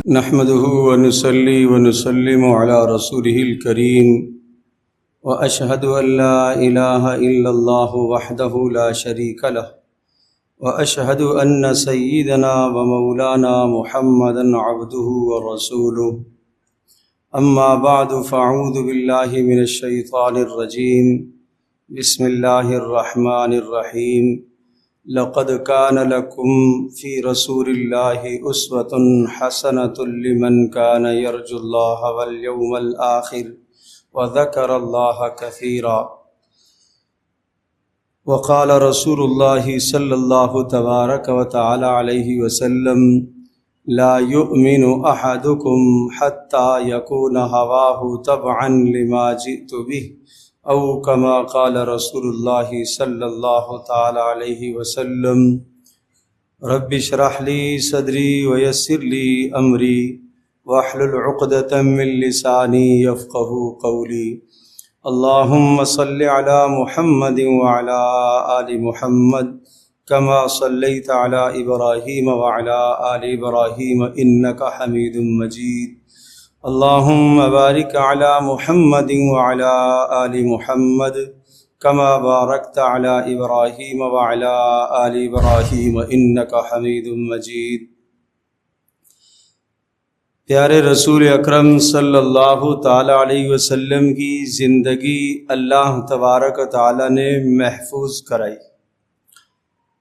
نحمده ونصلي ونسلم على رسوله الكريم وأشهد أن لا إله إلا الله وحده لا شريك له وأشهد أن سيدنا ومولانا محمدا عبده ورسوله أما بعد فأعوذ بالله من الشيطان الرجيم بسم الله الرحمن الرحيم لقد كان لكم في رسول الله أسوة حسنة لمن كان يرجو الله واليوم الآخر وذكر الله كثيرا وقال رسول الله صلى الله تبارك وتعالى عليه وسلم لا يؤمن أحدكم حتى يكون هواه تبعا لما جئت به او كما قال رسول الله صلى الله تعالى عليه وسلم رب اشرح لي صدري ويسر لي امري واحلل عقدة من لساني يفقهوا قولي اللهم صل على محمد وعلى آل محمد كما صليت على إبراهيم وعلى آل إبراهيم إنك حميد مجيد اللهم بارك على محمد وعلى آل محمد كما باركت على إبراهيم وعلى آل إبراهيم إنك حميد مجيد۔ پیارے رسول اکرم صلی اللہ تعالی علیہ وسلم کی زندگی اللہ تبارک و تعالی نے محفوظ کرائی۔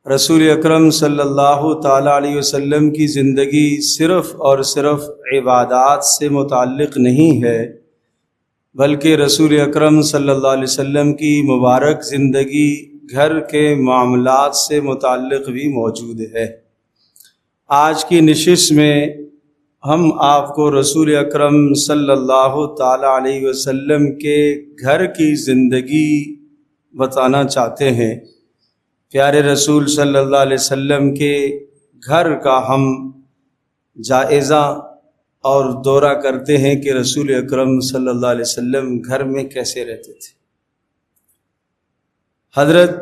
رسول اکرم صلی اللہ تعالیٰ علیہ وسلم کی زندگی صرف اور صرف عبادات سے متعلق نہیں ہے، بلکہ رسول اکرم صلی اللہ علیہ وسلم کی مبارک زندگی گھر کے معاملات سے متعلق بھی موجود ہے۔ آج کی نشست میں ہم آپ کو رسول اکرم صلی اللہ تعالیٰ علیہ وسلم کے گھر کی زندگی بتانا چاہتے ہیں۔ پیارے رسول صلی اللہ علیہ وسلم کے گھر کا ہم جائزہ اور دورہ کرتے ہیں کہ رسول اکرم صلی اللہ علیہ وسلم گھر میں کیسے رہتے تھے۔ حضرت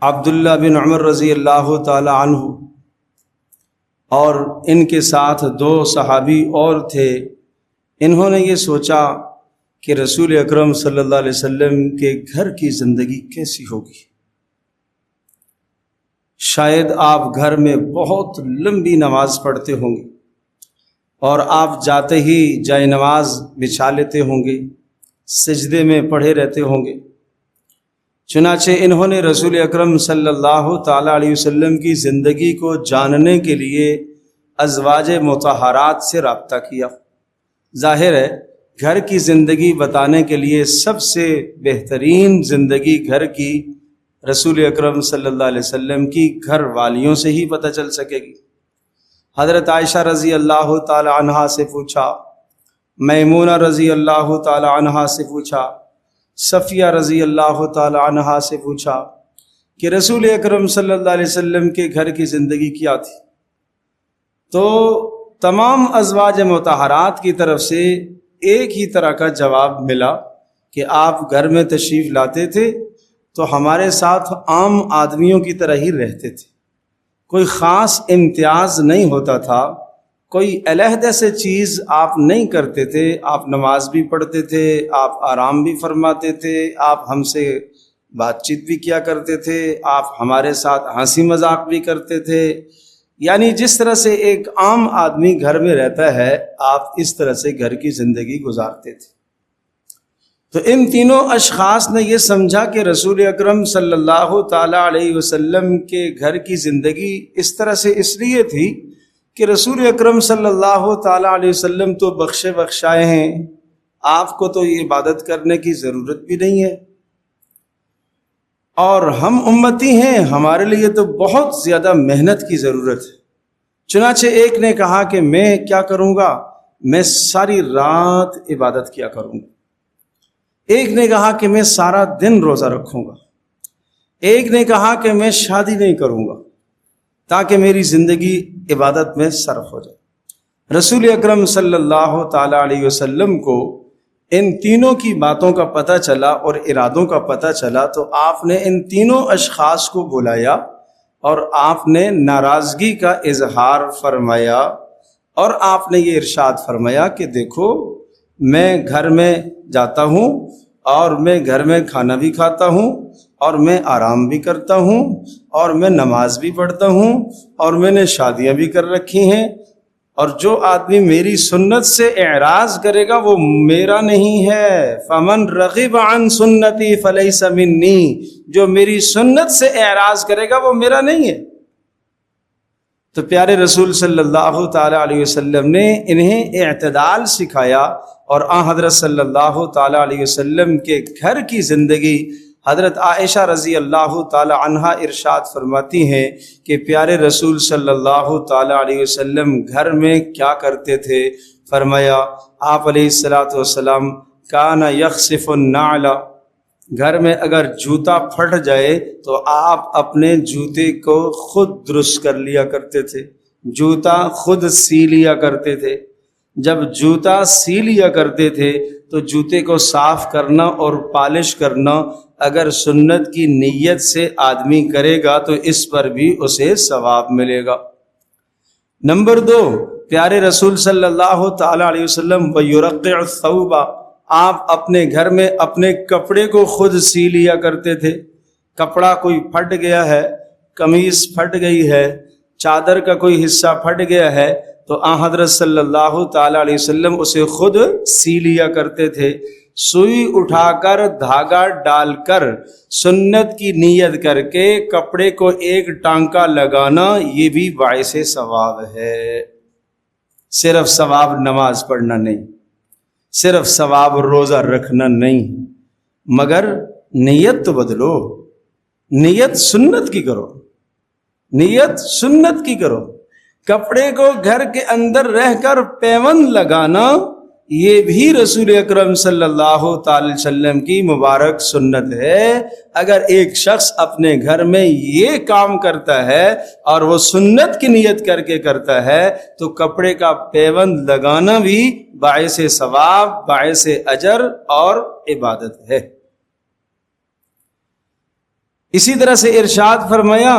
عبداللہ بن عمر رضی اللہ تعالی عنہ اور ان کے ساتھ دو صحابی اور تھے، انہوں نے یہ سوچا کہ رسول اکرم صلی اللہ علیہ وسلم کے گھر کی زندگی کیسی ہوگی۔ شاید آپ گھر میں بہت لمبی نماز پڑھتے ہوں گے اور آپ جاتے ہی جائے نماز بچھا لیتے ہوں گے، سجدے میں پڑھے رہتے ہوں گے۔ چنانچہ انہوں نے رسول اکرم صلی اللہ تعالیٰ علیہ وسلم کی زندگی کو جاننے کے لیے ازواج مطہرات سے رابطہ کیا۔ ظاہر ہے گھر کی زندگی بتانے کے لیے سب سے بہترین زندگی گھر کی رسول اکرم صلی اللہ علیہ وسلم کی گھر والیوں سے ہی پتہ چل سکے گی۔ حضرت عائشہ رضی اللہ تعالی عنہا سے پوچھا، میمونہ رضی اللہ تعالی عنہا سے پوچھا، صفیہ رضی اللہ تعالی عنہا سے پوچھا کہ رسول اکرم صلی اللہ علیہ وسلم کے گھر کی زندگی کیا تھی، تو تمام ازواج مطہرات کی طرف سے ایک ہی طرح کا جواب ملا کہ آپ گھر میں تشریف لاتے تھے تو ہمارے ساتھ عام آدمیوں کی طرح ہی رہتے تھے، کوئی خاص امتیاز نہیں ہوتا تھا، کوئی علیحدہ سے چیز آپ نہیں کرتے تھے، آپ نماز بھی پڑھتے تھے، آپ آرام بھی فرماتے تھے، آپ ہم سے بات چیت بھی کیا کرتے تھے، آپ ہمارے ساتھ ہنسی مذاق بھی کرتے تھے، یعنی جس طرح سے ایک عام آدمی گھر میں رہتا ہے آپ اس طرح سے گھر کی زندگی گزارتے تھے۔ تو ان تینوں اشخاص نے یہ سمجھا کہ رسول اکرم صلی اللہ تعالیٰ علیہ وسلم کے گھر کی زندگی اس طرح سے اس لیے تھی کہ رسول اکرم صلی اللہ تعالیٰ علیہ وسلم تو بخشے بخشائے ہیں، آپ کو تو یہ عبادت کرنے کی ضرورت بھی نہیں ہے، اور ہم امتی ہیں، ہمارے لیے تو بہت زیادہ محنت کی ضرورت ہے۔ چنانچہ ایک نے کہا کہ میں کیا کروں گا، میں ساری رات عبادت کیا کروں گا، ایک نے کہا کہ میں سارا دن روزہ رکھوں گا، ایک نے کہا کہ میں شادی نہیں کروں گا تاکہ میری زندگی عبادت میں صرف ہو جائے۔ رسول اکرم صلی اللہ تعالی علیہ وسلم کو ان تینوں کی باتوں کا پتہ چلا اور ارادوں کا پتہ چلا تو آپ نے ان تینوں اشخاص کو بلایا اور آپ نے ناراضگی کا اظہار فرمایا اور آپ نے یہ ارشاد فرمایا کہ دیکھو میں گھر میں جاتا ہوں اور میں گھر میں کھانا بھی کھاتا ہوں اور میں آرام بھی کرتا ہوں اور میں نماز بھی پڑھتا ہوں اور میں نے شادیاں بھی کر رکھی ہیں، اور جو آدمی میری سنت سے اعراض کرے گا وہ میرا نہیں ہے۔ فمن رغب عن سنتی فلیس منی، جو میری سنت سے اعراض کرے گا وہ میرا نہیں ہے۔ تو پیارے رسول صلی اللہ تعالی علیہ وسلم نے انہیں اعتدال سکھایا، اور آن حضرت صلی اللہ تعالی علیہ وسلم کے گھر کی زندگی، حضرت عائشہ رضی اللہ تعالی عنہا ارشاد فرماتی ہیں کہ پیارے رسول صلی اللہ تعالی علیہ وسلم گھر میں کیا کرتے تھے؟ فرمایا آپ علیہ الصلوۃ والسلام کان یخسف النعل، گھر میں اگر جوتا پھٹ جائے تو آپ اپنے جوتے کو خود درست کر لیا کرتے تھے، جوتا خود سی لیا کرتے تھے۔ جب جوتا سی لیا کرتے تھے تو جوتے کو صاف کرنا اور پالش کرنا اگر سنت کی نیت سے آدمی کرے گا تو اس پر بھی اسے ثواب ملے گا۔ نمبر 2، پیارے رسول صلی اللہ تعالی علیہ وسلم وَيُرَقِّعُ الثَّوْبَ، آپ اپنے گھر میں اپنے کپڑے کو خود سی لیا کرتے تھے۔ کپڑا کوئی پھٹ گیا ہے، قمیص پھٹ گئی ہے، چادر کا کوئی حصہ پھٹ گیا ہے تو آن حضرت صلی اللہ تعالی علیہ وسلم اسے خود سی لیا کرتے تھے۔ سوئی اٹھا کر دھاگا ڈال کر سنت کی نیت کر کے کپڑے کو ایک ٹانکا لگانا یہ بھی باعث ثواب ہے۔ صرف ثواب نماز پڑھنا نہیں، صرف ثواب روزہ رکھنا نہیں، مگر نیت تو بدلو، نیت سنت کی کرو، نیت سنت کی کرو۔ کپڑے کو گھر کے اندر رہ کر پیوند لگانا یہ بھی رسول اکرم صلی اللہ تعالی وسلم کی مبارک سنت ہے۔ اگر ایک شخص اپنے گھر میں یہ کام کرتا ہے اور وہ سنت کی نیت کر کے کرتا ہے تو کپڑے کا پیوند لگانا بھی باعث ثواب، باعث اجر اور عبادت ہے۔ اسی طرح سے ارشاد فرمایا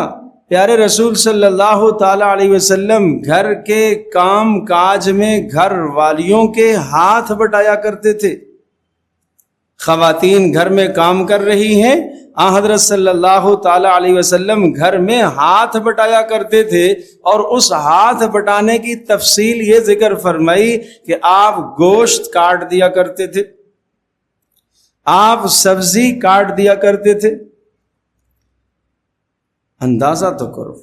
پیارے رسول صلی اللہ تعالی علیہ وسلم گھر کے کام کاج میں گھر والیوں کے ہاتھ بٹایا کرتے تھے۔ خواتین گھر میں کام کر رہی ہیں، آن حضرت صلی اللہ تعالی علیہ وسلم گھر میں ہاتھ بٹایا کرتے تھے، اور اس ہاتھ بٹانے کی تفصیل یہ ذکر فرمائی کہ آپ گوشت کاٹ دیا کرتے تھے، آپ سبزی کاٹ دیا کرتے تھے۔ اندازہ تو کرو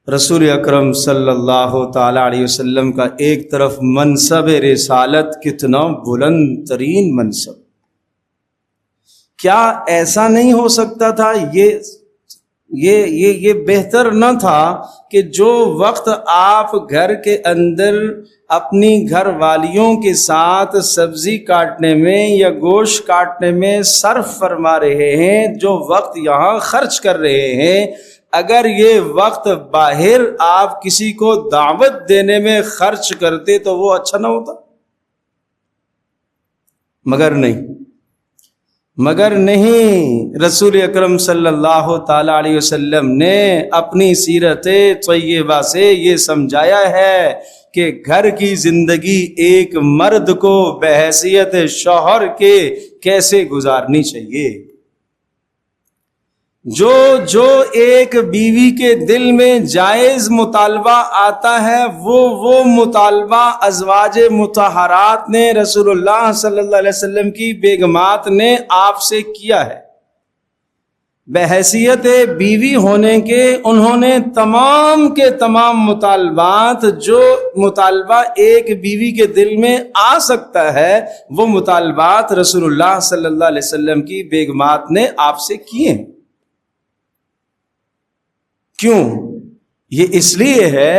رسول اکرم صلی اللہ تعالی علیہ وسلم کا ایک طرف منصب رسالت کتنا بلند ترین منصب، کیا ایسا نہیں ہو سکتا تھا؟ یہ بہتر نہ تھا کہ جو وقت آپ گھر کے اندر اپنی گھر والیوں کے ساتھ سبزی کاٹنے میں یا گوشت کاٹنے میں صرف فرما رہے ہیں، جو وقت یہاں خرچ کر رہے ہیں، اگر یہ وقت باہر آپ کسی کو دعوت دینے میں خرچ کرتے تو وہ اچھا نہ ہوتا؟ مگر نہیں، رسول اکرم صلی اللہ تعالی علیہ وسلم نے اپنی سیرت طیبہ سے یہ سمجھایا ہے کہ گھر کی زندگی ایک مرد کو بحیثیت شوہر کے کیسے گزارنی چاہیے۔ جو ایک بیوی کے دل میں جائز مطالبہ آتا ہے وہ مطالبہ ازواج مطہرات نے، رسول اللہ صلی اللہ علیہ وسلم کی بیگمات نے آپ سے کیا ہے۔ بحیثیت بیوی ہونے کے انہوں نے تمام کے تمام مطالبات، جو مطالبہ ایک بیوی کے دل میں آ سکتا ہے وہ مطالبات رسول اللہ صلی اللہ علیہ وسلم کی بیگمات نے آپ سے کیے ہیں۔ کیوں؟ یہ اس لیے ہے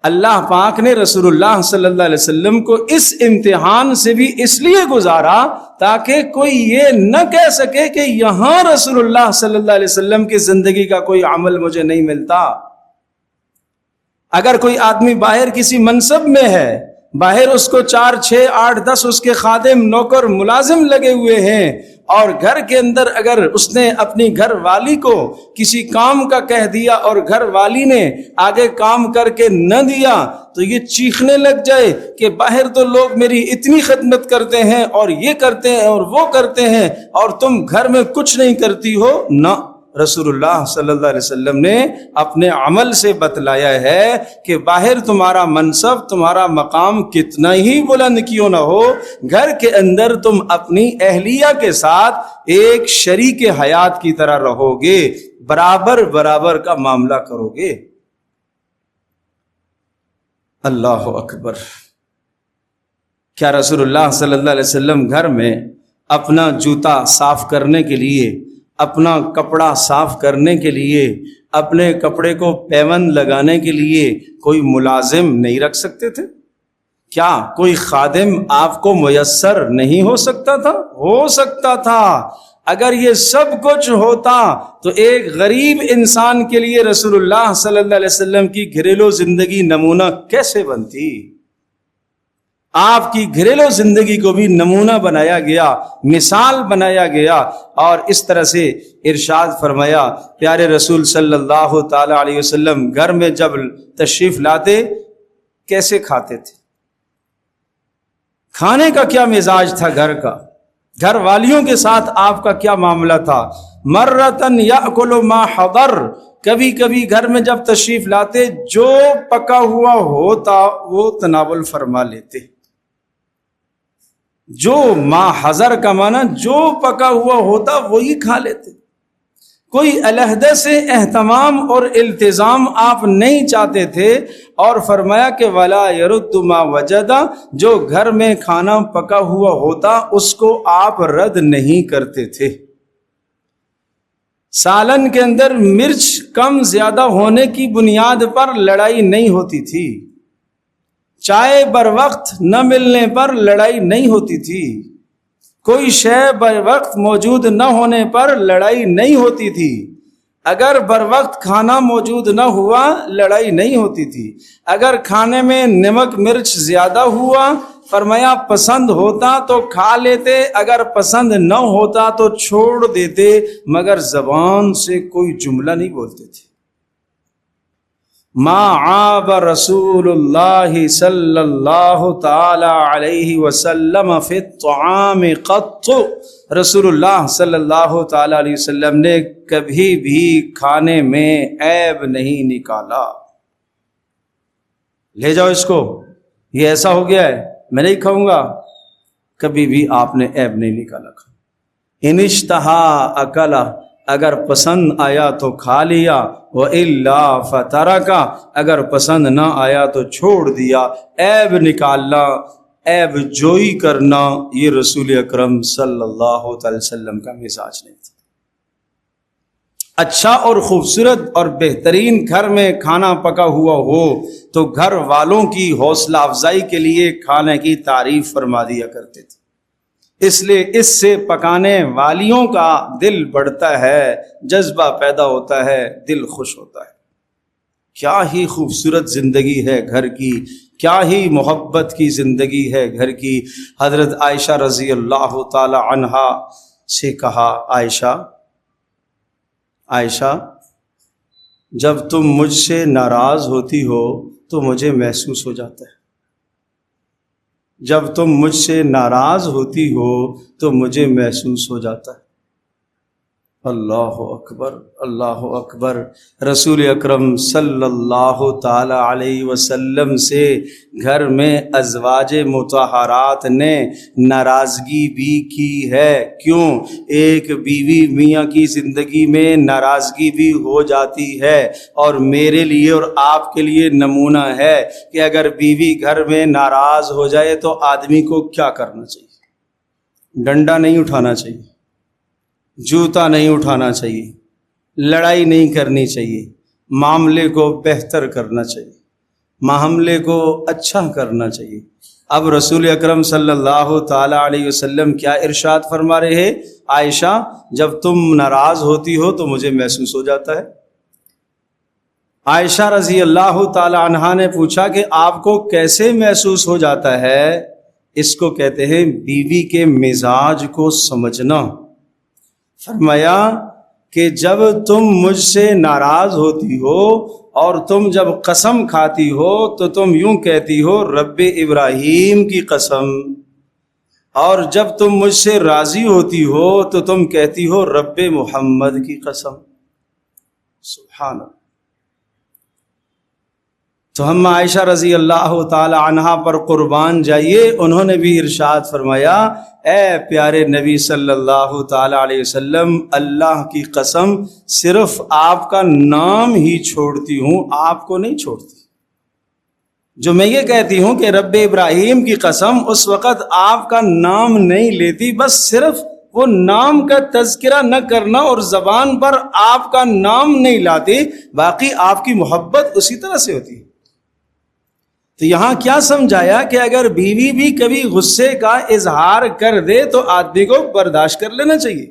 اللہ پاک نے رسول اللہ صلی اللہ علیہ وسلم کو اس امتحان سے بھی اس لیے گزارا تاکہ کوئی یہ نہ کہہ سکے کہ یہاں رسول اللہ صلی اللہ علیہ وسلم کی زندگی کا کوئی عمل مجھے نہیں ملتا۔ اگر کوئی آدمی باہر کسی منصب میں ہے، باہر اس کو 4 6 8 10 اس کے خادم نوکر ملازم لگے ہوئے ہیں، اور گھر کے اندر اگر اس نے اپنی گھر والی کو کسی کام کا کہہ دیا اور گھر والی نے آگے کام کر کے نہ دیا تو یہ چیخنے لگ جائے کہ باہر تو لوگ میری اتنی خدمت کرتے ہیں اور یہ کرتے ہیں اور وہ کرتے ہیں اور تم گھر میں کچھ نہیں کرتی ہو. نہ، رسول اللہ صلی اللہ علیہ وسلم نے اپنے عمل سے بتلایا ہے کہ باہر تمہارا منصب، تمہارا مقام کتنا ہی بلند کیوں نہ ہو، گھر کے اندر تم اپنی اہلیہ کے ساتھ ایک شریک حیات کی طرح رہو گے، برابر برابر کا معاملہ کرو گے. اللہ اکبر. کیا رسول اللہ صلی اللہ علیہ وسلم گھر میں اپنا جوتا صاف کرنے کے لیے، اپنا کپڑا صاف کرنے کے لیے، اپنے کپڑے کو پیوند لگانے کے لیے کوئی ملازم نہیں رکھ سکتے تھے؟ کیا کوئی خادم آپ کو میسر نہیں ہو سکتا تھا؟ ہو سکتا تھا. اگر یہ سب کچھ ہوتا تو ایک غریب انسان کے لیے رسول اللہ صلی اللہ علیہ وسلم کی گھریلو زندگی نمونہ کیسے بنتی؟ آپ کی گھریلو زندگی کو بھی نمونہ بنایا گیا، مثال بنایا گیا، اور اس طرح سے ارشاد فرمایا. پیارے رسول صلی اللہ تعالی علیہ وسلم گھر میں جب تشریف لاتے کیسے کھاتے تھے؟ کھانے کا کیا مزاج تھا گھر کا؟ گھر والیوں کے ساتھ آپ کا کیا معاملہ تھا؟ مرتن یاکل ما حضر، کبھی کبھی گھر میں جب تشریف لاتے جو پکا ہوا ہوتا وہ تناول فرما لیتے. جو ما حضر کا معنی جو پکا ہوا ہوتا وہی کھا لیتے. کوئی علیحدہ سے اہتمام اور التزام آپ نہیں چاہتے تھے، اور فرمایا کہ ولا يرد ما وجد، جو گھر میں کھانا پکا ہوا ہوتا اس کو آپ رد نہیں کرتے تھے. سالن کے اندر مرچ کم زیادہ ہونے کی بنیاد پر لڑائی نہیں ہوتی تھی، چائے بر وقت نہ ملنے پر لڑائی نہیں ہوتی تھی، کوئی شے بر وقت موجود نہ ہونے پر لڑائی نہیں ہوتی تھی. اگر بر وقت کھانا موجود نہ ہوا لڑائی نہیں ہوتی تھی. اگر کھانے میں نمک مرچ زیادہ ہوا، فرمایا پسند ہوتا تو کھا لیتے، اگر پسند نہ ہوتا تو چھوڑ دیتے، مگر زبان سے کوئی جملہ نہیں بولتے تھے. ما عاب رسول اللہ صلی اللہ تعالی علیہ وسلم فی الطعام قط، رسول اللہ صلی اللہ تعالی علیہ وسلم نے کبھی بھی کھانے میں عیب نہیں نکالا. لے جاؤ اس کو، یہ ایسا ہو گیا ہے میں نہیں کھاؤں گا، کبھی بھی آپ نے عیب نہیں نکالا. ان اشتہا اکلا، اگر پسند آیا تو کھا لیا، وَإِلَّا فَتَرَكَ، اگر پسند نہ آیا تو چھوڑ دیا. عیب نکالنا، عیب جوئی کرنا، یہ رسول اکرم صلی اللہ علیہ وسلم کا مزاج نہیں تھا. اچھا اور خوبصورت اور بہترین گھر میں کھانا پکا ہوا ہو تو گھر والوں کی حوصلہ افزائی کے لیے کھانے کی تعریف فرما دیا کرتے تھے. اس لیے اس سے پکانے والیوں کا دل بڑھتا ہے، جذبہ پیدا ہوتا ہے، دل خوش ہوتا ہے. کیا ہی خوبصورت زندگی ہے گھر کی، کیا ہی محبت کی زندگی ہے گھر کی. حضرت عائشہ رضی اللہ تعالی عنہا سے کہا، عائشہ جب تم مجھ سے ناراض ہوتی ہو تو مجھے محسوس ہو جاتا ہے، جب تم مجھ سے ناراض ہوتی ہو تو مجھے محسوس ہو جاتا ہے. اللہ اکبر، اللہ اکبر. رسول اکرم صلی اللہ تعالی علیہ وسلم سے گھر میں ازواج مطہرات نے ناراضگی بھی کی ہے. کیوں؟ ایک بیوی میاں کی زندگی میں ناراضگی بھی ہو جاتی ہے، اور میرے لیے اور آپ کے لیے نمونہ ہے کہ اگر بیوی گھر میں ناراض ہو جائے تو آدمی کو کیا کرنا چاہیے؟ ڈنڈا نہیں اٹھانا چاہیے، جوتا نہیں اٹھانا چاہیے، لڑائی نہیں کرنی چاہیے، معاملے کو بہتر کرنا چاہیے، معاملے کو اچھا کرنا چاہیے. اب رسول اکرم صلی اللہ تعالی علیہ وسلم کیا ارشاد فرما رہے ہیں؟ عائشہ جب تم ناراض ہوتی ہو تو مجھے محسوس ہو جاتا ہے. عائشہ رضی اللہ تعالی عنہا نے پوچھا کہ آپ کو کیسے محسوس ہو جاتا ہے؟ اس کو کہتے ہیں بیوی کے مزاج کو سمجھنا، فرمایا کہ جب تم مجھ سے ناراض ہوتی ہو اور تم جب قسم کھاتی ہو تو تم یوں کہتی ہو رب ابراہیم کی قسم، اور جب تم مجھ سے راضی ہوتی ہو تو تم کہتی ہو رب محمد کی قسم۔ سبحان اللہ۔ تو ہم عائشہ رضی اللہ تعالی عنہا پر قربان جائیے، انہوں نے بھی ارشاد فرمایا اے پیارے نبی صلی اللہ تعالی علیہ وسلم، اللہ کی قسم صرف آپ کا نام ہی چھوڑتی ہوں، آپ کو نہیں چھوڑتی۔ جو میں یہ کہتی ہوں کہ رب ابراہیم کی قسم، اس وقت آپ کا نام نہیں لیتی، بس صرف وہ نام کا تذکرہ نہ کرنا اور زبان پر آپ کا نام نہیں لاتی، باقی آپ کی محبت اسی طرح سے ہوتی ہے۔ تو یہاں کیا سمجھایا کہ اگر بیوی بھی کبھی غصے کا اظہار کر دے تو آدمی کو برداشت کر لینا چاہیے،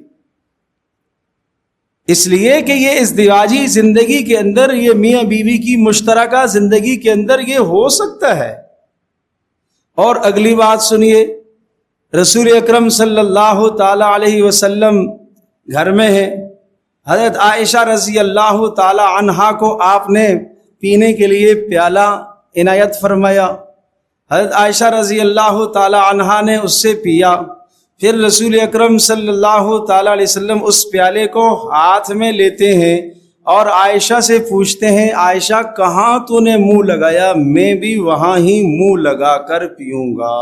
اس لیے کہ یہ ازدواجی زندگی کے اندر، یہ میاں بیوی کی مشترکہ زندگی کے اندر یہ ہو سکتا ہے۔ اور اگلی بات سنیے، رسول اکرم صلی اللہ تعالی علیہ وسلم گھر میں ہے، حضرت عائشہ رضی اللہ تعالی عنہا کو آپ نے پینے کے لیے پیالہ عنایت فرمایا، حضرت عائشہ رضی اللہ تعالی عنہا نے اس سے پیا، پھر رسول اکرم صلی اللہ تعالی علیہ وسلم اس پیالے کو ہاتھ میں لیتے ہیں اور عائشہ سے پوچھتے ہیں عائشہ کہاں تو نے منہ لگایا؟ میں بھی وہاں ہی منہ لگا کر پیوں گا۔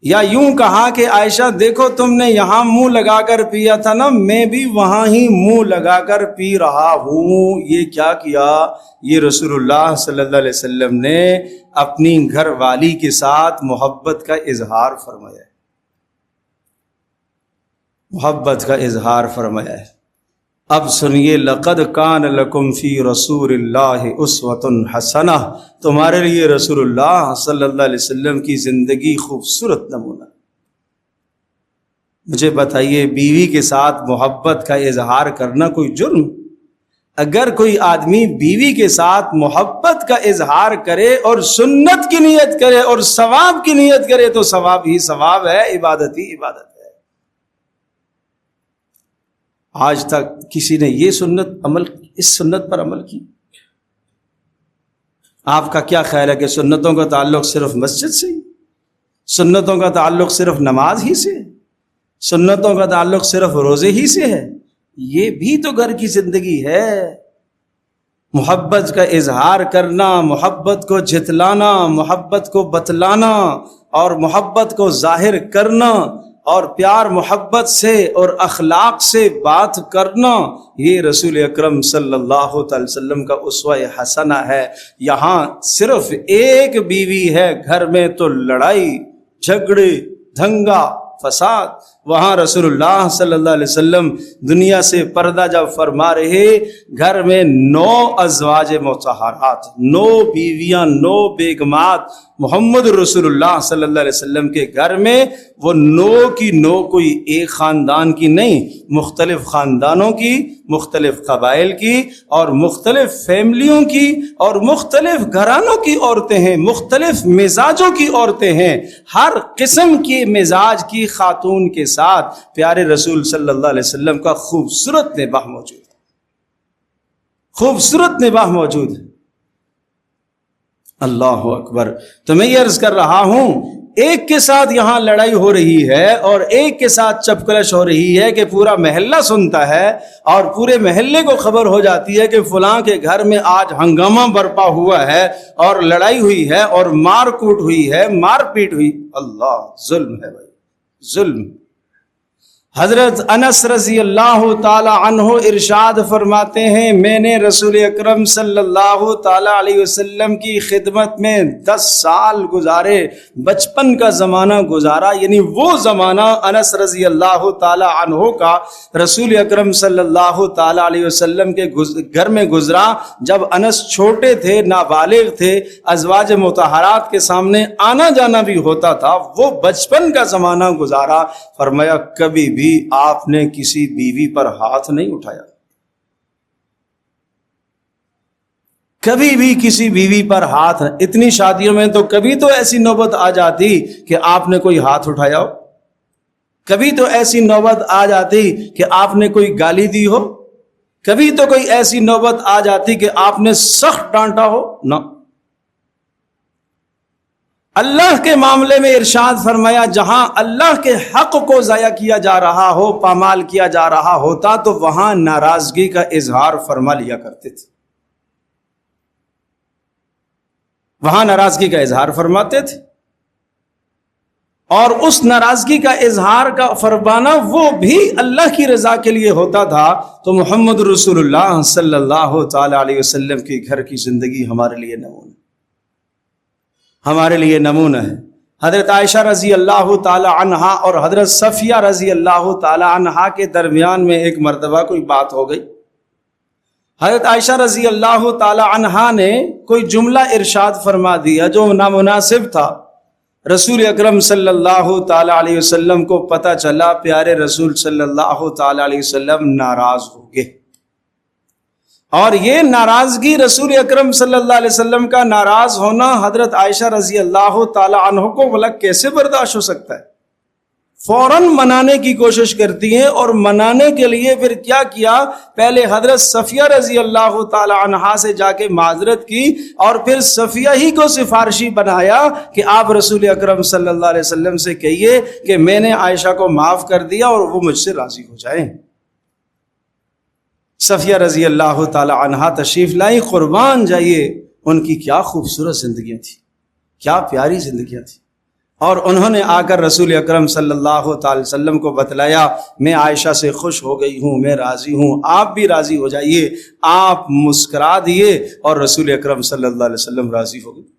یا یوں کہا کہ عائشہ دیکھو تم نے یہاں منہ لگا کر پیا تھا نا، میں بھی وہاں ہی منہ لگا کر پی رہا ہوں۔ یہ کیا کیا؟ یہ رسول اللہ صلی اللہ علیہ وسلم نے اپنی گھر والی کے ساتھ محبت کا اظہار فرمایا ہے، محبت کا اظہار فرمایا ہے۔ اب سنیے، لقد کان لکم فی رسول اللہ اسوۃ حسنہ، تمہارے لیے رسول اللہ صلی اللہ علیہ وسلم کی زندگی خوبصورت نمونہ۔ مجھے بتائیے، بیوی کے ساتھ محبت کا اظہار کرنا کوئی جرم؟ اگر کوئی آدمی بیوی کے ساتھ محبت کا اظہار کرے اور سنت کی نیت کرے اور ثواب کی نیت کرے تو ثواب ہی ثواب ہے، عبادت ہی عبادت ہے۔ آج تک کسی نے یہ اس سنت پر عمل کی؟ آپ کا کیا خیال ہے کہ سنتوں کا تعلق صرف مسجد سے ہی؟ سنتوں کا تعلق صرف نماز ہی سے؟ سنتوں کا تعلق صرف روزے ہی سے ہے؟ یہ بھی تو گھر کی زندگی ہے۔ محبت کا اظہار کرنا، محبت کو جتلانا، محبت کو بتلانا اور محبت کو ظاہر کرنا اور پیار محبت سے اور اخلاق سے بات کرنا، یہ رسول اکرم صلی اللہ علیہ وسلم کا اسوہ حسنہ ہے۔ یہاں صرف ایک بیوی ہے گھر میں تو لڑائی جھگڑے دھنگا فساد، وہاں رسول اللہ صلی اللہ علیہ وسلم دنیا سے پردہ جب فرما رہے، گھر میں 9 ازواج مطہرات، 9 بیویاں، 9 بیگمات محمد رسول اللہ صلی اللہ علیہ وسلم کے گھر میں، وہ 9 کی 9 کوئی ایک خاندان کی نہیں، مختلف خاندانوں کی، مختلف قبائل کی اور مختلف فیملیوں کی اور مختلف گھرانوں کی عورتیں ہیں، مختلف مزاجوں کی عورتیں ہیں۔ ہر قسم کی مزاج کی خاتون کے ساتھ پیارے رسول صلی اللہ علیہ وسلم کا خوبصورت نباہ موجود ہے، خوبصورت نباہ موجود ہے۔ اللہ اکبر۔ تو میں یہ عرض کر رہا ہوں، ایک کے ساتھ یہاں لڑائی ہو رہی ہے اور ایک کے ساتھ چپکلش ہو رہی ہے کہ پورا محلہ سنتا ہے اور پورے محلے کو خبر ہو جاتی ہے کہ فلاں کے گھر میں آج ہنگامہ برپا ہوا ہے اور لڑائی ہوئی ہے اور مار کوٹ ہوئی ہے، مار پیٹ ہوئی۔ اللہ، ظلم ہے بھائی، ظلم۔ حضرت انس رضی اللہ تعالی عنہ ارشاد فرماتے ہیں، میں نے رسول اکرم صلی اللہ تعالی علیہ وسلم کی خدمت میں 10 سال گزارے، بچپن کا زمانہ گزارا، یعنی وہ زمانہ انس رضی اللہ تعالی عنہ کا رسول اکرم صلی اللہ تعالی علیہ وسلم کے گھر میں گزرا جب انس چھوٹے تھے، نابالغ تھے، ازواج مطہرات کے سامنے آنا جانا بھی ہوتا تھا، وہ بچپن کا زمانہ گزارا۔ فرمایا کبھی بھی آپ نے کسی بیوی پر ہاتھ نہیں اٹھایا، کبھی بھی کسی بیوی پر ہاتھ۔ اتنی شادیوں میں تو کبھی تو ایسی نوبت آ جاتی کہ آپ نے کوئی ہاتھ اٹھایا ہو، کبھی تو ایسی نوبت آ جاتی کہ آپ نے کوئی گالی دی ہو، کبھی تو کوئی ایسی نوبت آ جاتی کہ آپ نے سخت ڈانٹا ہو؟ نہ، اللہ کے معاملے میں ارشاد فرمایا جہاں اللہ کے حق کو ضائع کیا جا رہا ہو، پامال کیا جا رہا ہوتا تو وہاں ناراضگی کا اظہار فرما لیا کرتے تھے، وہاں ناراضگی کا اظہار فرماتے تھے، اور اس ناراضگی کا اظہار کا فرمانا وہ بھی اللہ کی رضا کے لیے ہوتا تھا۔ تو محمد رسول اللہ صلی اللہ تعالی علیہ وسلم کی گھر کی زندگی ہمارے لیے نمونہ، ہمارے لیے نمونہ ہے۔ حضرت عائشہ رضی اللہ تعالی عنہا اور حضرت صفیہ رضی اللہ تعالی عنہا کے درمیان میں ایک مرتبہ کوئی بات ہو گئی۔ حضرت عائشہ رضی اللہ تعالی عنہا نے کوئی جملہ ارشاد فرما دیا جو نامناسب تھا۔ رسول اکرم صلی اللہ تعالی علیہ وسلم کو پتہ چلا، پیارے رسول صلی اللہ تعالی علیہ وسلم ناراض ہو گئے، اور یہ ناراضگی رسول اکرم صلی اللہ علیہ وسلم کا ناراض ہونا حضرت عائشہ رضی اللہ تعالی عنہ کو بھلا کیسے برداشت ہو سکتا ہے؟ فوراً منانے کی کوشش کرتی ہیں، اور منانے کے لیے پھر کیا کیا؟ پہلے حضرت صفیہ رضی اللہ تعالی عنہا سے جا کے معذرت کی، اور پھر صفیہ ہی کو سفارشی بنایا کہ آپ رسول اکرم صلی اللہ علیہ وسلم سے کہیے کہ میں نے عائشہ کو معاف کر دیا اور وہ مجھ سے راضی ہو جائیں۔ صفیہ رضی اللہ تعالی عنہا تشریف لائی، قربان جائیے، ان کی کیا خوبصورت زندگیاں تھیں، کیا پیاری زندگیاں تھیں، اور انہوں نے آ کر رسول اکرم صلی اللہ تعالی وسلم کو بتلایا میں عائشہ سے خوش ہو گئی ہوں، میں راضی ہوں، آپ بھی راضی ہو جائیے۔ آپ مسکرا دیے اور رسول اکرم صلی اللہ علیہ وسلم راضی ہو گئے۔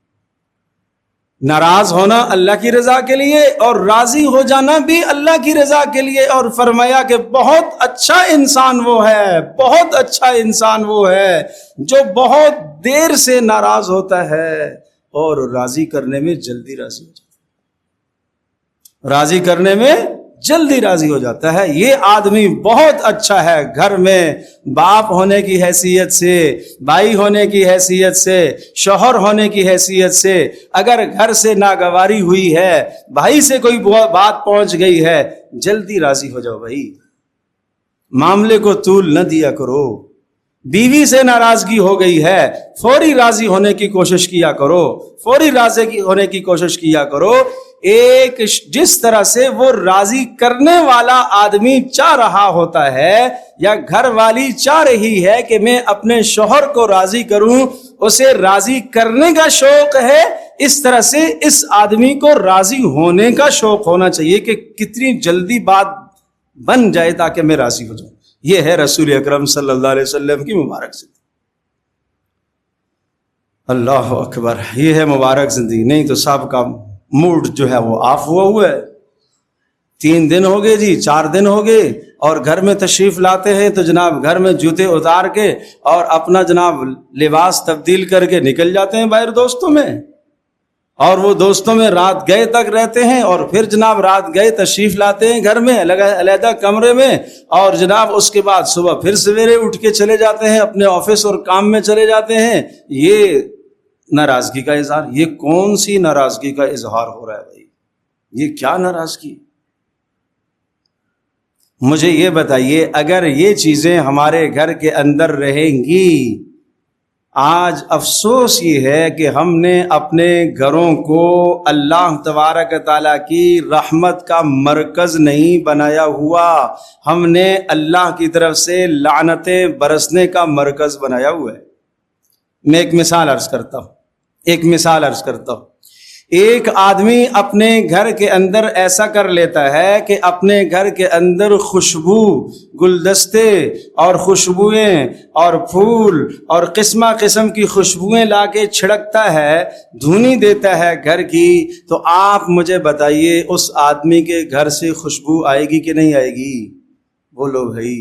ناراض ہونا اللہ کی رضا کے لیے اور راضی ہو جانا بھی اللہ کی رضا کے لیے، اور فرمایا کہ بہت اچھا انسان وہ ہے، بہت اچھا انسان وہ ہے جو بہت دیر سے ناراض ہوتا ہے اور راضی کرنے میں جلدی راضی ہو جاتا ہے، راضی کرنے میں جلدی راضی ہو جاتا ہے۔ یہ آدمی بہت اچھا ہے، گھر میں باپ ہونے کی حیثیت سے، بھائی ہونے کی حیثیت سے، شوہر ہونے کی حیثیت سے اگر گھر سے ناگواری ہوئی ہے، بھائی سے کوئی بات پہنچ گئی ہے، جلدی راضی ہو جاؤ بھائی، معاملے کو طول نہ دیا کرو۔ بیوی سے ناراضگی ہو گئی ہے، فوری راضی ہونے کی کوشش کیا کرو، فوری راضی ہونے کی کوشش کیا کرو۔ ایک جس طرح سے وہ راضی کرنے والا آدمی چاہ رہا ہوتا ہے یا گھر والی چاہ رہی ہے کہ میں اپنے شوہر کو راضی کروں، اسے راضی کرنے کا شوق ہے، اس طرح سے اس آدمی کو راضی ہونے کا شوق ہونا چاہیے کہ کتنی جلدی بات بن جائے تاکہ میں راضی ہو جاؤں۔ یہ ہے رسول اکرم صلی اللہ علیہ وسلم کی مبارک زندگی۔ اللہ اکبر، یہ ہے مبارک زندگی۔ نہیں تو سب کا موڈ جو ہے وہ آف ہوا ہے۔ 3 دن ہو گئے جی، 4 دن ہو گئے، اور گھر میں تشریف لاتے ہیں تو جناب گھر میں جوتے اتار کے اور اپنا جناب لباس تبدیل کر کے نکل جاتے ہیں باہر دوستوں میں، اور وہ دوستوں میں رات گئے تک رہتے ہیں، اور پھر جناب رات گئے تشریف لاتے ہیں گھر میں علیحدہ کمرے میں، اور جناب اس کے بعد صبح پھر سویرے اٹھ کے چلے جاتے ہیں اپنے آفس اور کام میں چلے جاتے ہیں۔ یہ ناراضگی کا اظہار، یہ کون سی ناراضگی کا اظہار ہو رہا ہے بھائی؟ یہ کیا ناراضگی؟ مجھے یہ بتائیے، اگر یہ چیزیں ہمارے گھر کے اندر رہیں گی، آج افسوس یہ ہے کہ ہم نے اپنے گھروں کو اللہ تبارک تعالیٰ کی رحمت کا مرکز نہیں بنایا ہوا، ہم نے اللہ کی طرف سے لعنتیں برسنے کا مرکز بنایا ہوا ہے۔ میں ایک مثال عرض کرتا ہوں، ایک آدمی اپنے گھر کے اندر ایسا کر لیتا ہے کہ اپنے گھر کے اندر خوشبو، گلدستے اور خوشبوئیں اور پھول اور قسم قسم کی خوشبوئیں لا کے چھڑکتا ہے، دھونی دیتا ہے گھر کی، تو آپ مجھے بتائیے اس آدمی کے گھر سے خوشبو آئے گی کہ نہیں آئے گی؟ بولو بھائی،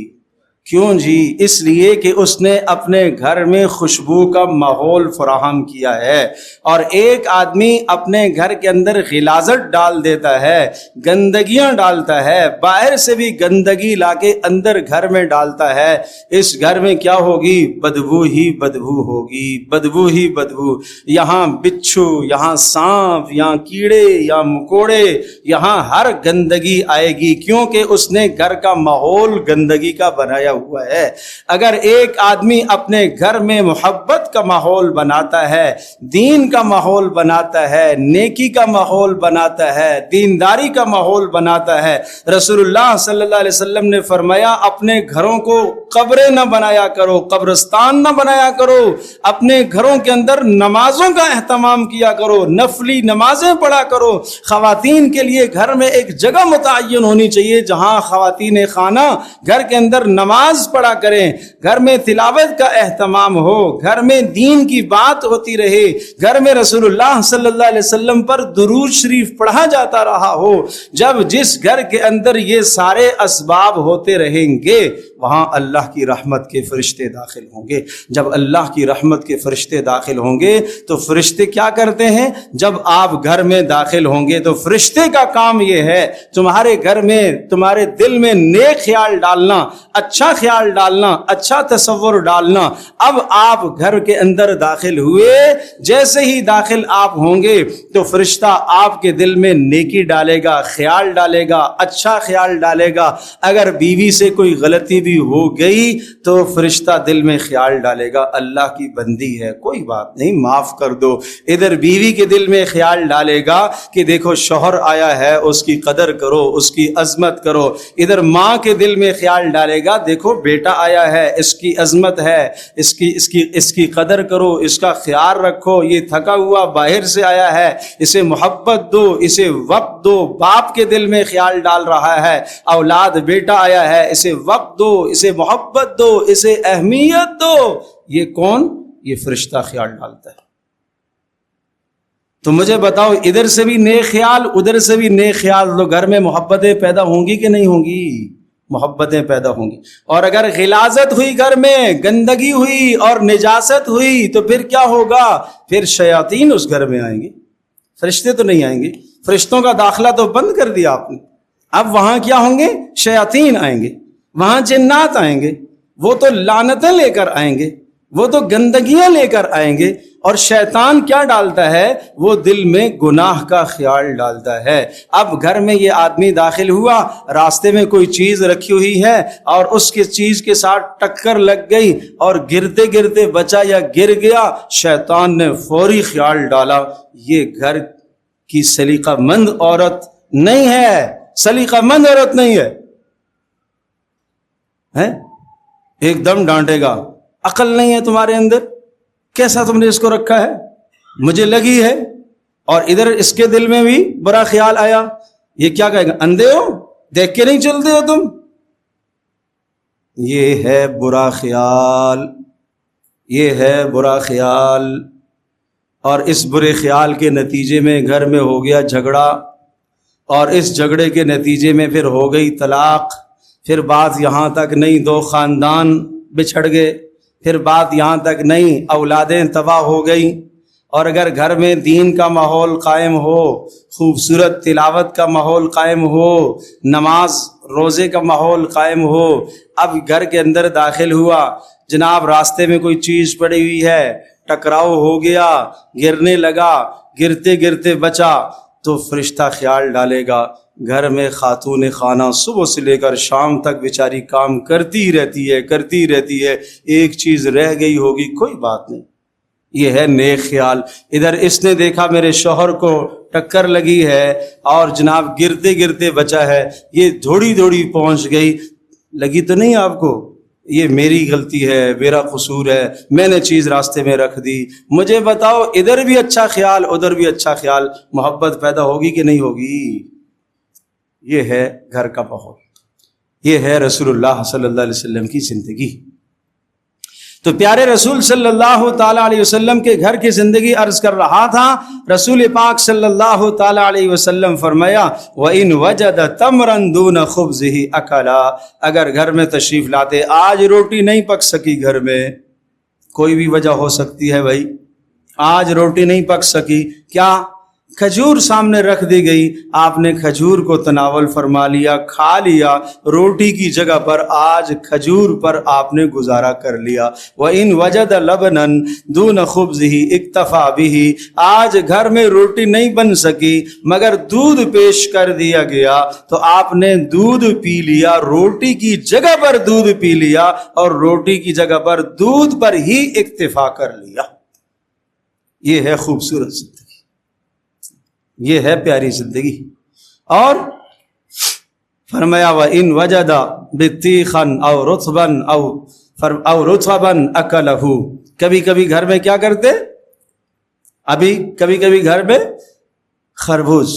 کیوں جی؟ اس لیے کہ اس نے اپنے گھر میں خوشبو کا ماحول فراہم کیا ہے۔ اور ایک آدمی اپنے گھر کے اندر غلاظت ڈال دیتا ہے، گندگیاں ڈالتا ہے، باہر سے بھی گندگی لا کے اندر گھر میں ڈالتا ہے، اس گھر میں کیا ہوگی؟ بدبو ہی بدبو ہوگی، بدبو ہی بدبو۔ یہاں بچھو، یہاں سانپ، یہاں کیڑے، یہاں مکوڑے، یہاں ہر گندگی آئے گی، کیونکہ اس نے گھر کا ماحول گندگی کا بنایا ہوا ہے۔ اگر ایک آدمی اپنے گھر میں محبت کا ماحول بناتا ہے، دین کا ماحول بناتا ہے، نیکی کا ماحول بناتا ہے، دینداری کا ماحول بناتا ہے، رسول اللہ صلی اللہ علیہ وسلم نے فرمایا اپنے گھروں کو قبریں نہ بنایا کرو، قبرستان نہ بنایا کرو، اپنے گھروں کے اندر نمازوں کا اہتمام کیا کرو، نفلی نمازیں پڑھا کرو۔ خواتین کے لیے گھر میں ایک جگہ متعین ہونی چاہیے جہاں خواتین خانہ گھر کے اندر نماز پڑھا کریں، گھر میں تلاوت کا اہتمام ہو، گھر میں دین کی بات ہوتی رہے، گھر میں رسول اللہ صلی اللہ علیہ وسلم پر درود شریف پڑھا جاتا رہا ہو۔ جب جس گھر کے اندر یہ سارے اسباب ہوتے رہیں گے وہاں اللہ کی رحمت کے فرشتے داخل ہوں گے۔ جب اللہ کی رحمت کے فرشتے داخل ہوں گے تو فرشتے کیا کرتے ہیں؟ جب آپ گھر میں داخل ہوں گے تو فرشتے کا کام یہ ہے تمہارے گھر میں، تمہارے دل میں نیک خیال ڈالنا، اچھا خیال ڈالنا، اچھا تصور ڈالنا۔ اب آپ گھر کے اندر داخل ہوئے، جیسے ہی داخل آپ ہوں گے تو فرشتہ آپ کے دل میں نیکی ڈالے گا، خیال ڈالے گا، اچھا خیال ڈالے گا۔ اگر بیوی سے کوئی غلطی بھی ہو گئی تو فرشتہ دل میں خیال ڈالے گا اللہ کی بندی ہے، کوئی بات نہیں، معاف کر دو۔ ادھر بیوی کے دل میں خیال ڈالے گا کہ دیکھو شوہر آیا ہے، اس کی قدر کرو، اس کی عظمت کرو۔ ادھر ماں کے دل میں خیال ڈالے گا دیکھو بیٹا آیا ہے، اس کی عظمت ہے، اس کی قدر کرو، اس کا خیال رکھو، یہ تھکا ہوا باہر سے آیا ہے، اسے محبت دو، اسے وقت دو۔ باپ کے دل میں خیال ڈال رہا ہے اولاد بیٹا آیا ہے، اسے وقت دو، اسے محبت دو، اسے اہمیت دو۔ یہ کون؟ یہ فرشتہ خیال ڈالتا ہے۔ تو مجھے بتاؤ ادھر سے بھی نیک خیال، ادھر سے بھی نیک خیال، تو گھر میں محبتیں پیدا ہوں گی کہ نہیں ہوں گی؟ محبتیں پیدا ہوں گی۔ اور اگر غلاظت ہوئی، گھر میں گندگی ہوئی اور نجاست ہوئی تو پھر کیا ہوگا؟ پھر شیاطین اس گھر میں آئیں گے، فرشتے تو نہیں آئیں گے۔ فرشتوں کا داخلہ تو بند کر دیا آپ نے۔ اب وہاں کیا ہوں گے؟ شیاطین آئیں گے، وہاں جنات آئیں گے، وہ تو لعنتیں لے کر آئیں گے، وہ تو گندگیاں لے کر آئیں گے۔ اور شیطان کیا ڈالتا ہے؟ وہ دل میں گناہ کا خیال ڈالتا ہے۔ اب گھر میں یہ آدمی داخل ہوا، راستے میں کوئی چیز رکھی ہوئی ہے اور اس کی چیز کے ساتھ ٹکر لگ گئی اور گرتے گرتے بچا یا گر گیا، شیطان نے فوری خیال ڈالا یہ گھر کی سلیقہ مند عورت نہیں ہے، سلیقہ مند عورت نہیں ہے، ایک دم ڈانٹے گا، عقل نہیں ہے تمہارے اندر، کیسا تم نے اس کو رکھا ہے، مجھے لگی ہے۔ اور ادھر اس کے دل میں بھی برا خیال آیا، یہ کیا کہے گا؟ اندھے ہو، دیکھ کے نہیں چلتے ہو تم؟ یہ ہے برا خیال، یہ ہے برا خیال۔ اور اس برے خیال کے نتیجے میں گھر میں ہو گیا جھگڑا، اور اس جھگڑے کے نتیجے میں پھر ہو گئی طلاق۔ پھر بات یہاں تک نہیں، دو خاندان بچھڑ گئے، پھر بات یہاں تک نہیں، اولادیں تباہ ہو گئیں۔ اور اگر گھر میں دین کا ماحول قائم ہو، خوبصورت تلاوت کا ماحول قائم ہو، نماز روزے کا ماحول قائم ہو، اب گھر کے اندر داخل ہوا، جناب راستے میں کوئی چیز پڑی ہوئی ہے، ٹکراؤ ہو گیا، گرنے لگا، گرتے گرتے بچا، تو فرشتہ خیال ڈالے گا گھر میں خاتون خانہ صبح سے لے کر شام تک بیچاری کام کرتی رہتی ہے، ایک چیز رہ گئی ہوگی، کوئی بات نہیں، یہ ہے نیک خیال۔ ادھر اس نے دیکھا میرے شوہر کو ٹکر لگی ہے اور جناب گرتے گرتے بچا ہے، یہ دھوڑی دھوڑی پہنچ گئی، لگی تو نہیں آپ کو، یہ میری غلطی ہے، میرا قصور ہے، میں نے چیز راستے میں رکھ دی۔ مجھے بتاؤ ادھر بھی اچھا خیال ادھر بھی اچھا خیال، محبت پیدا ہوگی کہ نہیں ہوگی؟ یہ ہے گھر کا ماحول، یہ ہے رسول اللہ صلی اللہ علیہ وسلم کی زندگی۔ تو پیارے رسول صلی اللہ تعالیٰ علیہ وسلم کے گھر کی زندگی عرض کر رہا تھا. رسول پاک صلی اللہ تعالیٰ علیہ وسلم فرمایا وَإِن وَجَدَ تَمْرًا دُونَ خُبْزِهِ أَكَلَا. اگر گھر میں تشریف لاتے, آج روٹی نہیں پک سکی گھر میں, کوئی بھی وجہ ہو سکتی ہے بھائی, آج روٹی نہیں پک سکی, کیا کھجور سامنے رکھ دی گئی, آپ نے کھجور کو تناول فرما لیا, کھا لیا, روٹی کی جگہ پر آج کھجور پر آپ نے گزارا کر لیا. وَإِن وَجَدَ لَبْنًا دُونَ خُبْزِهِ اكْتَفَى بِهِ. آج گھر میں روٹی نہیں بن سکی مگر دودھ پیش کر دیا گیا تو آپ نے دودھ پی لیا, روٹی کی جگہ پر دودھ پی لیا اور روٹی کی جگہ پر دودھ پر ہی اکتفا کر لیا. یہ ہے خوبصورت زندگی, یہ ہے پیاری زندگی. اور فرمایا وَإِن وَجَدَ بِطِّيخًا أَوْ رُطْبًا أَوْ رُطْبًا أَكَلَهُ. کبھی کبھی گھر میں کیا کرتے, کبھی کبھی گھر میں خربوز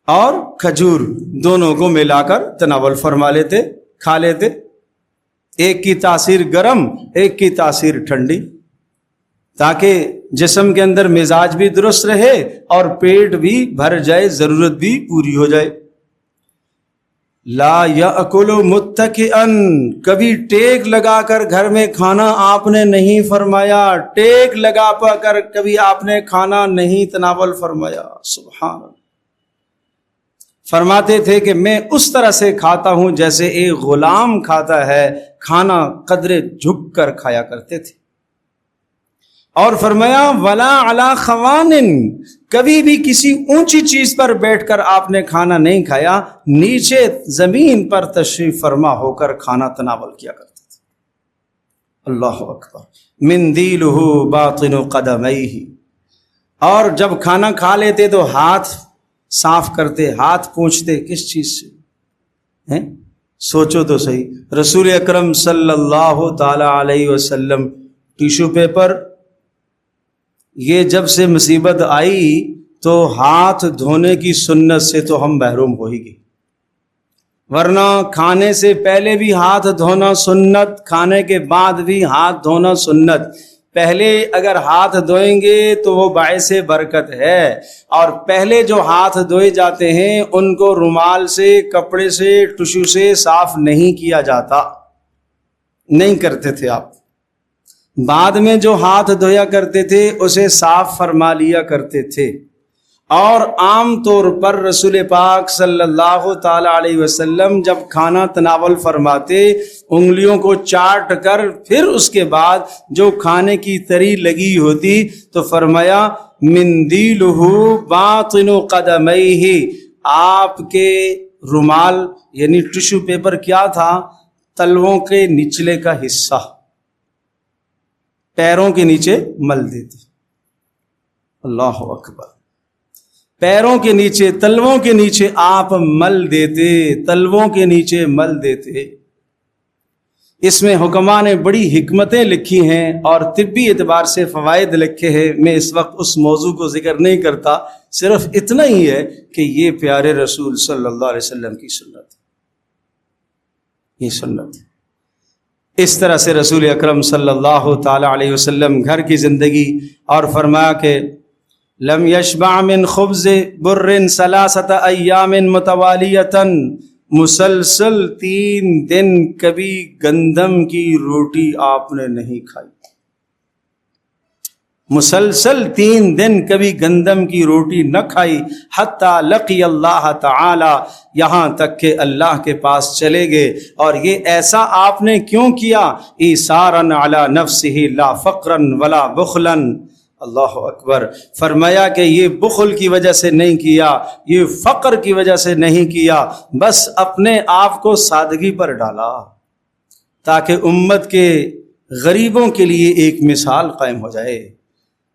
اور کھجور دونوں کو ملا کر تناول فرما لیتے, کھا لیتے. ایک کی تاثیر گرم, ایک کی تاثیر ٹھنڈی, تاکہ جسم کے اندر مزاج بھی درست رہے اور پیٹ بھی بھر جائے, ضرورت بھی پوری ہو جائے. لا یأکل متکئا. کبھی ٹیک لگا کر گھر میں کھانا آپ نے نہیں فرمایا, ٹیک لگا پا کر کبھی آپ نے کھانا نہیں تناول فرمایا. سبحان اللہ. فرماتے تھے کہ میں اس طرح سے کھاتا ہوں جیسے ایک غلام کھاتا ہے, کھانا قدرے جھک کر کھایا کرتے تھے. اور فرمایا ولا علی خوان. کبھی بھی کسی اونچی چیز پر بیٹھ کر آپ نے کھانا نہیں کھایا, نیچے زمین پر تشریف فرما ہو کر کھانا تناول کیا کرتے تھے. اللہ اکبر. مندیلہ باطن قدمیہ. اور جب کھانا کھا لیتے تو ہاتھ صاف کرتے, ہاتھ پوچھتے کس چیز سے, سوچو تو صحیح. رسول اکرم صلی اللہ تعالی علیہ وسلم ٹیشو پیپر, یہ جب سے مصیبت آئی تو ہاتھ دھونے کی سنت سے تو ہم محروم ہو ہی گئے, ورنہ کھانے سے پہلے بھی ہاتھ دھونا سنت, کھانے کے بعد بھی ہاتھ دھونا سنت. پہلے اگر ہاتھ دھوئیں گے تو وہ باعث برکت ہے, اور پہلے جو ہاتھ دھوئے جاتے ہیں ان کو رومال سے, کپڑے سے, ٹشو سے صاف نہیں کیا جاتا, نہیں کرتے تھے آپ. بعد میں جو ہاتھ دھویا کرتے تھے اسے صاف فرما لیا کرتے تھے. اور عام طور پر رسول پاک صلی اللہ تعالی علیہ وسلم جب کھانا تناول فرماتے, انگلیوں کو چاٹ کر پھر اس کے بعد جو کھانے کی تری لگی ہوتی تو فرمایا مندیلہ باطن قدمیہ. آپ کے رومال یعنی ٹشو پیپر کیا تھا, تلووں کے نچلے کا حصہ پیروں کے نیچے مل دیتے. اللہ اکبر. پیروں کے نیچے, تلووں کے نیچے آپ مل دیتے, تلووں کے نیچے مل دیتے. اس میں حکماء نے بڑی حکمتیں لکھی ہیں اور طبی اعتبار سے فوائد لکھے ہیں. میں اس وقت اس موضوع کو ذکر نہیں کرتا, صرف اتنا ہی ہے کہ یہ پیارے رسول صلی اللہ علیہ وسلم کی سنت ہے, یہ سنت ہے. اس طرح سے رسول اکرم صلی اللہ تعالی علیہ وسلم گھر کی زندگی. اور فرمایا کہ لم یشبع من خبز بر 3 ایام متوالیۃ. مسلسل 3 دن کبھی گندم کی روٹی آپ نے نہیں کھائی, مسلسل 3 دن کبھی گندم کی روٹی نہ کھائی. حتی لقی اللہ تعالی, یہاں تک کہ اللہ کے پاس چلے گئے. اور یہ ایسا آپ نے کیوں کیا؟ ایثارا علی نفسہ لا فقرا ولا بخلا. اللہ اکبر. فرمایا کہ یہ بخل کی وجہ سے نہیں کیا, یہ فقر کی وجہ سے نہیں کیا, بس اپنے آپ کو سادگی پر ڈالا تاکہ امت کے غریبوں کے لیے ایک مثال قائم ہو جائے.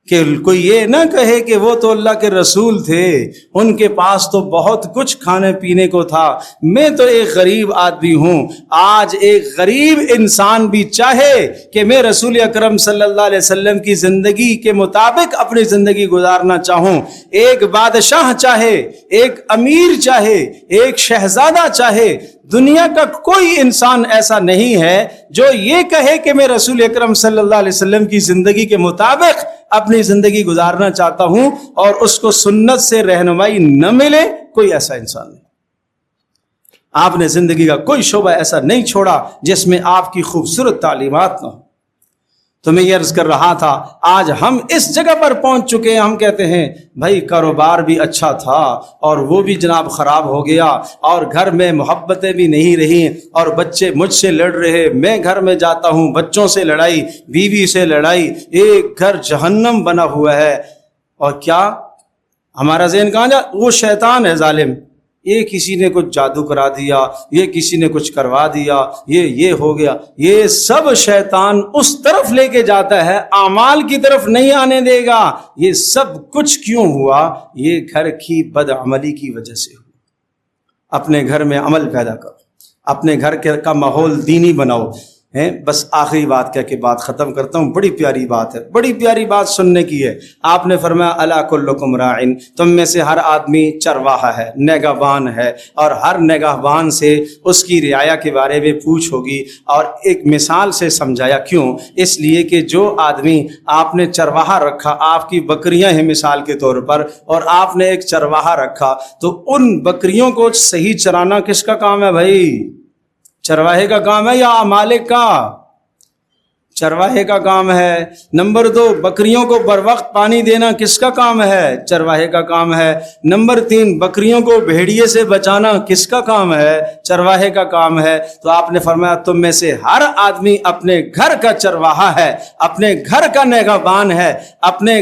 کہ کوئی یہ نہ کہے کہ وہ تو اللہ کے رسول تھے, ان کے پاس تو بہت کچھ کھانے پینے کو تھا, میں تو ایک غریب آدمی ہوں. آج ایک غریب انسان بھی چاہے کہ میں رسول اکرم صلی اللہ علیہ وسلم کی زندگی کے مطابق اپنی زندگی گزارنا چاہوں, ایک بادشاہ چاہے, ایک امیر چاہے, ایک شہزادہ چاہے, دنیا کا کوئی انسان ایسا نہیں ہے جو یہ کہے کہ میں رسول اکرم صلی اللہ علیہ وسلم کی زندگی کے مطابق اپنی زندگی گزارنا چاہتا ہوں اور اس کو سنت سے رہنمائی نہ ملے. کوئی ایسا انسان نہیں. آپ نے زندگی کا کوئی شعبہ ایسا نہیں چھوڑا جس میں آپ کی خوبصورت تعلیمات نہ ہو. تو میں یہ عرض کر رہا تھا آج ہم اس جگہ پر پہنچ چکے ہیں, ہم کہتے ہیں بھائی کاروبار بھی اچھا تھا اور وہ بھی جناب خراب ہو گیا, اور گھر میں محبتیں بھی نہیں رہی, اور بچے مجھ سے لڑ رہے, میں گھر میں جاتا ہوں بچوں سے لڑائی, بیوی سے لڑائی, ایک گھر جہنم بنا ہوا ہے. اور کیا ہمارا ذہن کہاں جا, وہ شیطان ہے ظالم, یہ کسی نے کچھ جادو کرا دیا, یہ کسی نے کچھ کروا دیا, یہ ہو گیا. یہ سب شیطان اس طرف لے کے جاتا ہے, اعمال کی طرف نہیں آنے دے گا. یہ سب کچھ کیوں ہوا؟ یہ گھر کی بدعملی کی وجہ سے ہوا. اپنے گھر میں عمل پیدا کرو, اپنے گھر کا ماحول دینی بناؤ. بس آخری بات کہہ کے بات ختم کرتا ہوں. بڑی پیاری بات ہے, بڑی پیاری بات سننے کی ہے. آپ نے فرمایا الا کلکم راعٍ, تم میں سے ہر آدمی چرواہا ہے, نگہبان ہے, اور ہر نگہبان سے اس کی رعایا کے بارے میں پوچھ ہوگی. اور ایک مثال سے سمجھایا, کیوں؟ اس لیے کہ جو آدمی آپ نے چرواہا رکھا, آپ کی بکریاں ہیں مثال کے طور پر, اور آپ نے ایک چرواہا رکھا, تو ان بکریوں کو صحیح چرانا کس کا کام ہے بھائی؟ چرواہے کا کام ہے یا مالک کا؟ چرواہے کا کام ہے. نمبر 2, بکریوں کو بر وقت پانی دینا کس کا کام ہے؟ چرواہے کا کام ہے. نمبر 3, بکریوں کو بھیڑیے سے بچانا کس کا کام ہے؟ چرواہے کا کام ہے. تو آپ نے فرمایا تم میں سے ہر آدمی اپنے گھر کا چرواہا ہے, اپنے گھر کا نگہبان ہے. اپنے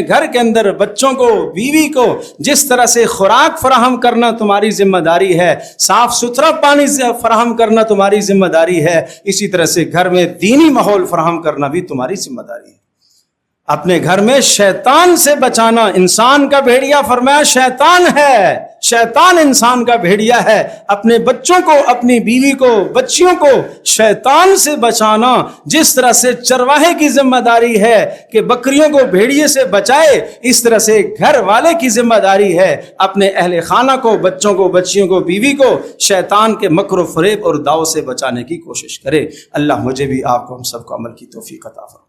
گھر کے اندر بچوں کو, بیوی کو جس طرح سے خوراک فراہم کرنا تمہاری ذمہ داری ہے, صاف ستھرا پانی فراہم کرنا تمہاری ذمہ داری ہے, اسی طرح سے گھر میں دینی ماحول فراہم کرنا بھی تمہاری ذمہ داری ہے. اپنے گھر میں شیطان سے بچانا. انسان کا بھیڑیا فرمایا شیطان ہے, شیطان انسان کا بھیڑیا ہے. اپنے بچوں کو, اپنی بیوی کو, بچیوں کو شیطان سے بچانا جس طرح سے چرواہے کی ذمہ داری ہے کہ بکریوں کو بھیڑیے سے بچائے, اس طرح سے گھر والے کی ذمہ داری ہے اپنے اہل خانہ کو, بچوں کو, بچیوں کو, بیوی کو شیطان کے مکر و فریب اور داؤ سے بچانے کی کوشش کرے. اللہ مجھے بھی, آپ کو, ہم سب کو عمل کی توفیق عطا فرمائے.